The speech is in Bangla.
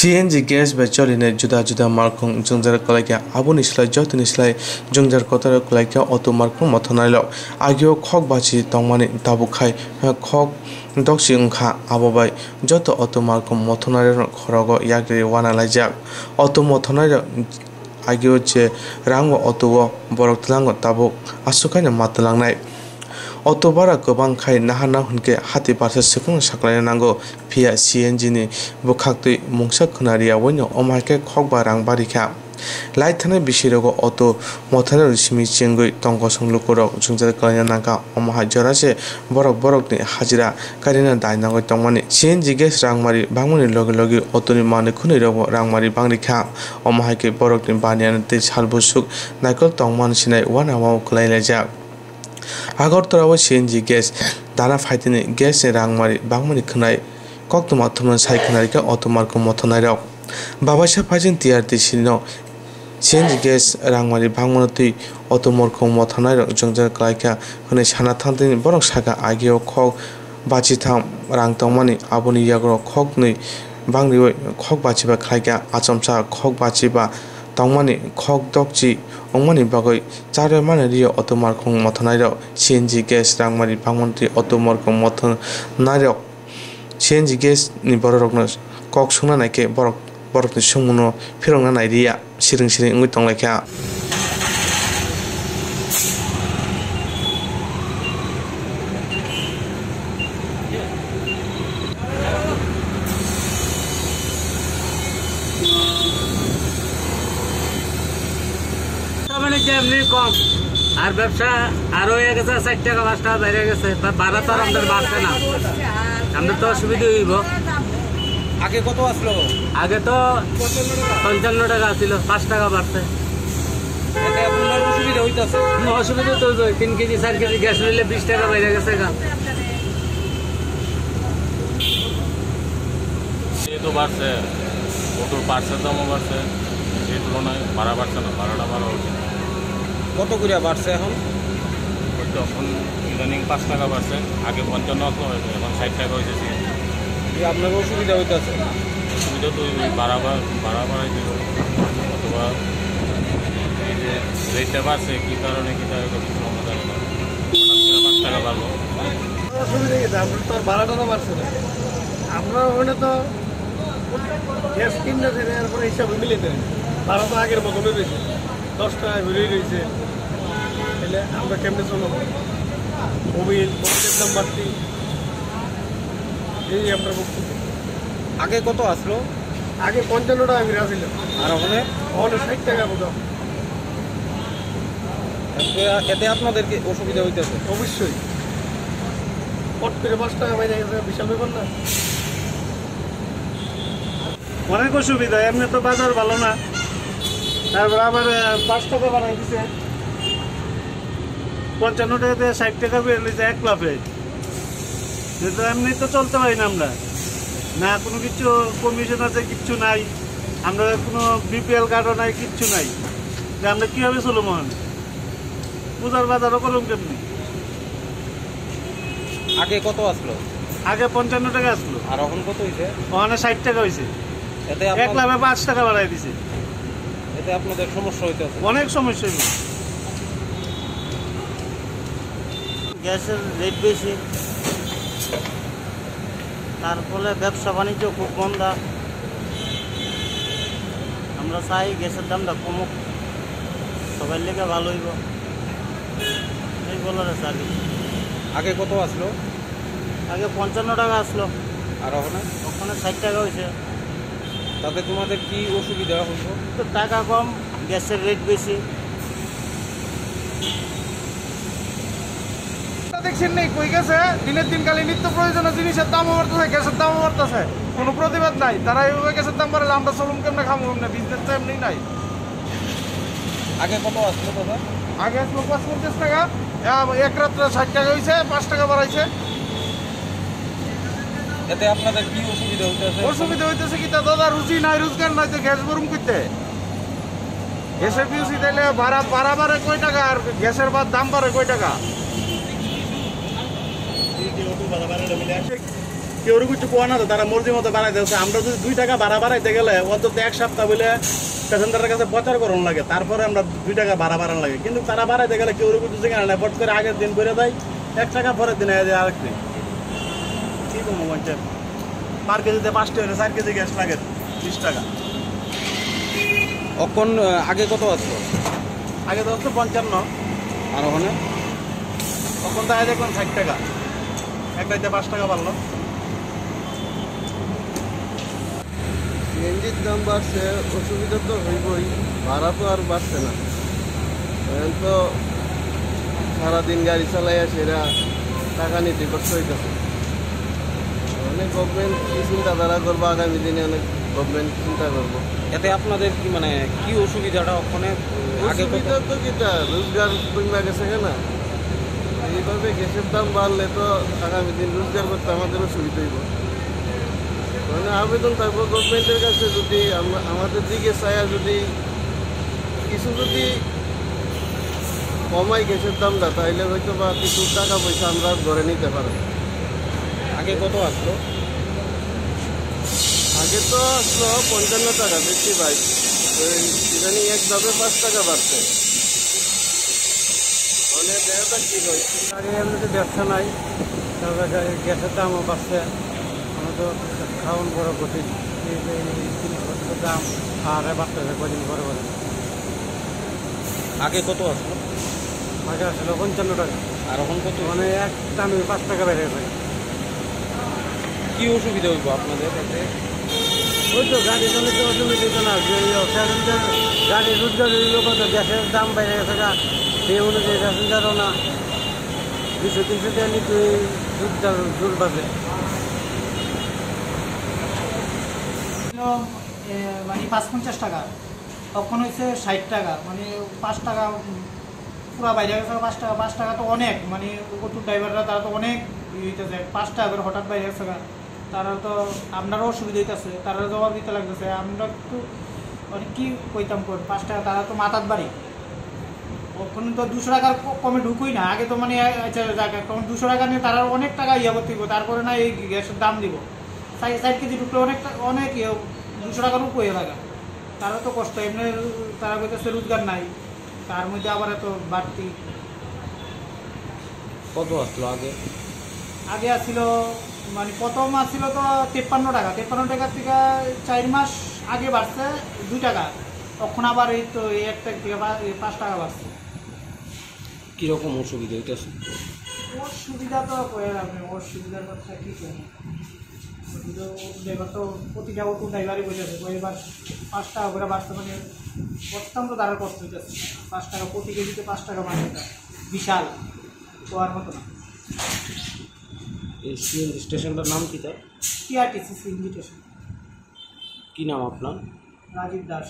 CNG gas ba choline juda juda markung jungjar kalaika aboni slai jotini slai jungjar kotar kalaika auto markung mathanailo agio khok bachi tongmani tabukhai khok dokchi ungkha abobai joto auto markung mathanai khorogo yakri wana laijak auto mathanai agio che rango auto borok tlango tabuk asukaina matlangnai auto bara gobang khai nahana hunke hati parsa sikung saklai nango phia CNG ni bukhakti mungsa khunaria woino omake khokba rang barikha lai thane bisirogo auto mothana simi chengoi tongko songlukoro jungjar kalanya naka omha jorase borok ni hajira karina dainango tongmani CNG gas rangmari bangmani loge loge auto ni mane khuniro rangmari bangrikha omha ke borok ni banian te salbusuk naikol tongman sinai wana wa khlai laja Agartala CNG gas dana faitini gas rangmari bangmani khnai koktuma thumna sai khnarika automarko mothonai rok babasa phajin TRT sino CNG gas rangmari bangmanati automarko mothonai rok jungjar klaika hone sana thantini borok saka ageo khok bachi tham rang tongmani aboni yagro khok ni bangri khok bachi ba khlaika achamsa khok bachi ba tongmani khok dokchi ongmani bagoi chare mane rio automarkong mothonai ro CNG gas rangmari bangmanti automarkong mothonai ro CNG gas ni borokno kok sungna naike borok ni sungmuno phirongna nai ria siring ngui tonglaikha এমনি কম আর ব্যবসা আরো হয়ে গেছে 60 টাকা 5 টাকা বেড়ে গেছে ভাড়া তো আমাদের বাড়ছে না আমাদের তো অসুবিধা হইব আগে কত আসলো আগে তো 55 টাকা ছিল 5 টাকা বাড়ছে এটা আপনার অসুবিধা হইতাছে অসুবিধা তো 3 কেজি 4 কেজি গ্যাস নিলে 20 টাকা বেড়ে গেছে গা এই তো বাড়ছে ওটোর পার্সেল দামও বাড়ছে এই তুলনায় ভাড়া বাড়ছে না ভাড়াটা ভাড়া হচ্ছে কত করে বাড়ছে এখন তখন ইদানিং 5 টাকা বাড়ছে আগে 55 হয়েছে এখন 60 টাকা হয়েছে আপনার অসুবিধা হইতেছে অসুবিধা তো ভাড়া বাড়াই দিল অথবা এই যে রেটটা বাড়ছে কী কারণে কী তার কিছু আমরা জানি না 5 টাকা বাড়লো অসুবিধা গেছে আপনার তো আর ভাড়াটা বাড়ছে না আমরা ওখানে তো গ্যাস কিনতে এরপরে হিসাবে মিলে দেন ভাড়া তো আগের মতো বেশি 10 টাকা বেরিয়ে রয়েছে তাহলে আমরা কেমনে চলবো মোবিল নাম্বার এই আমরা বক্তব্য আগে কত আসলো আগে 55 টাকা বেরিয়ে আসছিল আর ওখানে 60 টাকা মতো এতে আপনাদেরকে অসুবিধা হইতেছে অবশ্যই পট করে 5 টাকা বাইরে গেছে বিশাল ব্যাপার না অনেক অসুবিধা এমনি তো বাজার ভালো না তারপর আবার 5 টাকা বাড়াই দিছে 55 টাকা থেকে 60 টাকা বেড়ে নিয়েছে এক লাফে যেহেতু এমনি তো চলতে পারি না আমরা না কোনো কিছু কমিশন আছে কিচ্ছু নাই আমরা কোনো BPL কার্ডও নাই কিচ্ছু নাই যে আমরা কীভাবে চলো মহান পূজার বাজারও করলাম কেমনি আগে কত আসলো আগে 55 টাকা আসলো আর এখন কত হয়েছে ওখানে 60 টাকা হয়েছে এতে এক লাফে 5 টাকা বাড়াই দিছে এতে আপনাদের সমস্যা হইতেছে অনেক সমস্যা হইল গ্যাসের রেট বেশি তার ফলে ব্যবসা বাণিজ্য খুব মন্দা আমরা চাই গ্যাসের দামটা কমুক সবাই লেগে ভালো হইব এই বলার আছে আর আগে কত আসলো আগে 55 টাকা আসলো আর ওখানে 60 টাকা হয়েছে তাতে তোমাদের কি অসুবিধা হইব তো টাকা কম গ্যাসের রেট বেশি দেখছেন নেই কই গেছে দিনের দিন কালে নিত্য প্রয়োজনীয় জিনিসের দামও বাড়তেছে গ্যাসের দামও বাড়তেছে কোনো প্রতিবাদ নাই তারা এইভাবে গ্যাসের দাম বাড়লে আমরা চলুন কেমনে খাবো কেমনে বিজনেস তো এমনি নাই আগে কত আসলো দাদা আগে আসলো 55 টাকা এক রাত্রে 60 টাকা হয়েছে 5 টাকা বাড়াইছে এতে আপনাদের কি অসুবিধা হইতেছে অসুবিধা হইতেছে কি তা দাদা রুচি নাই রোজগার নাই তো গ্যাস গরম করতে গ্যাসের পিউসি দিলে ভাড়া বাড়ে কয় টাকা আর গ্যাসের দাম বাড়ে কয় টাকা কেউ কিছু কোয়া না তো, তারা মর্জি মতো বাড়াইতে হচ্ছে। আমরা যদি 2 টাকা ভাড়া বাড়াইতে গেলে অন্তত 1 সপ্তাহ বলে প্যাসেঞ্জারের কাছে প্রচার করানো লাগে, তারপরে আমরা 2 টাকা ভাড়া বাড়ানো লাগে। কিন্তু তারা বাড়াইতে গেলে কেউ কিছু যেখানে না, বট করে আগের দিন করে দেয় 1 টাকা, পরের দিনে আরেক দিন। কি কমো মানুষের পার কেজিতে 5 টাকা, 4 কেজি গ্যাস লাগে 20 টাকা। এখন আগে কত আসলো? আগে তো হচ্ছে 55, আর ওখানে তখন তাই দেখলাম 60 টাকা, এক রাইতে 5 টাকা বাড়লো। সিএনজির দাম বাড়ছে, অসুবিধা তো হইবই, ভাড়া তো আর বাড়ছে না। এখন তো সারাদিন গাড়ি চালাইয়া সেরা টাকা নিতে কষ্ট হইতেছে। অনেক গভর্নমেন্ট কি চিন্তাধারা করবো আগামী দিনে, অনেক গভর্নমেন্ট চিন্তা করবো। এতে আপনাদের কি মানে কি অসুবিধাটা ওখানে আগে অসুবিধা তো কিটা, রোজগার কমে গেছে কেন? এইভাবে গ্যাসের দাম বাড়লে তো আগামী দিন রোজগার করতে আমাদের অসুবিধা হইব। মানে আবেদন থাকবো গভর্নমেন্টের কাছে, যদি আমাদের দিকে চায়া যদি কিছু যদি কমাই গ্যাসের দামটা, তাইলে হয়তো বা কিছু টাকা পয়সা আমরা ধরে নিতে পারবো। আগে কত আসলো? আগে তো আসলো 55 টাকা, বেশি ভাই ইদানিং এক ধাপে 5 টাকা বাড়ছে। মানে দেহটা কি হয়, আগে এমনিতে ব্যবসা নাই, তারপরে গ্যাসের দামও বাড়ছে, আমরা তো খাওয়ান বড় কঠিন, জিনিসপত্রের দাম হারে বাড়তেছে কদিন পরে পরে। আগে কত আসলো? আগে আসলে 55 টাকা, আর এখন কত? মানে এক দামে 5 টাকা বেড়ে গেছে। কি অসুবিধা হইব আপনাদের এতে? ওই তো গাড়ি চলে তো অসুবিধা হতো না, গাড়ি রোজগার হইল কত, গ্যাসের দাম বেড়ে গেছে, সেই অনুযায়ী প্যাসেঞ্জারও না 200-300 টাকা নিতে রোজগার জোর বাজে। মানে 55 টাকা, তখন হয়েছে 60 টাকা, মানে 5 টাকা পুরা বাইরে গেছে। 5 টাকা তো অনেক, মানে অটো ড্রাইভাররা তারা তো অনেক হইতেছে, 5 টাকা করে হঠাৎ বাইরে গেছে, তারা তো আপনারও অসুবিধা হইতেছে, তারা জবাব দিতে লাগতেছে। আমরা তো মানে কি কইতাম, 5 টাকা তারা তো মাথার বাড়ি, ওখানে তো 200 টাকার কমে ঢুকুই না। আগে তো মানে তখন 200 টাকা নিয়ে তারা অনেক টাকা ইয়ে করতে দিব, তারপরে না এই গ্যাসের দাম দিব। 60 কেজি ঢুকলে অনেক 200 টাকার উপরে লাগা, তারা তো কষ্ট। এমনি তারা কইতেছে রোজগার নাই, তার মধ্যে আবার এত বাড়তি। কত আসলো আগে? আগে আসছিল মানে প্রথম আসছিল তো 53 টাকা, 53 টাকার থেকে 4 মাস আগে বাড়ছে 2 টাকা, তখন আবার এই তো এই 1 টাকা থেকে 5 টাকা বাড়ছে। কিরকম অসুবিধা হইতেছে? ওর সুবিধা তো কয়ে আপনি, ওর সুবিধার কথা কী করবেন? ড্রাইভার তো প্রতিটা অটো ড্রাইভারই বসেছে, এবার 5 টাকা করে বাড়ছে, মানে অত্যন্ত তারা কষ্ট হইতেছে। 5 টাকা প্রতি কেজিতে 5 টাকা বাড়ছে, বিশাল হওয়ার মতো না। এই সিএনজি স্টেশনটার নাম কি তার? TRTC CNG station. কি নাম আপনার? রাজীব দাস।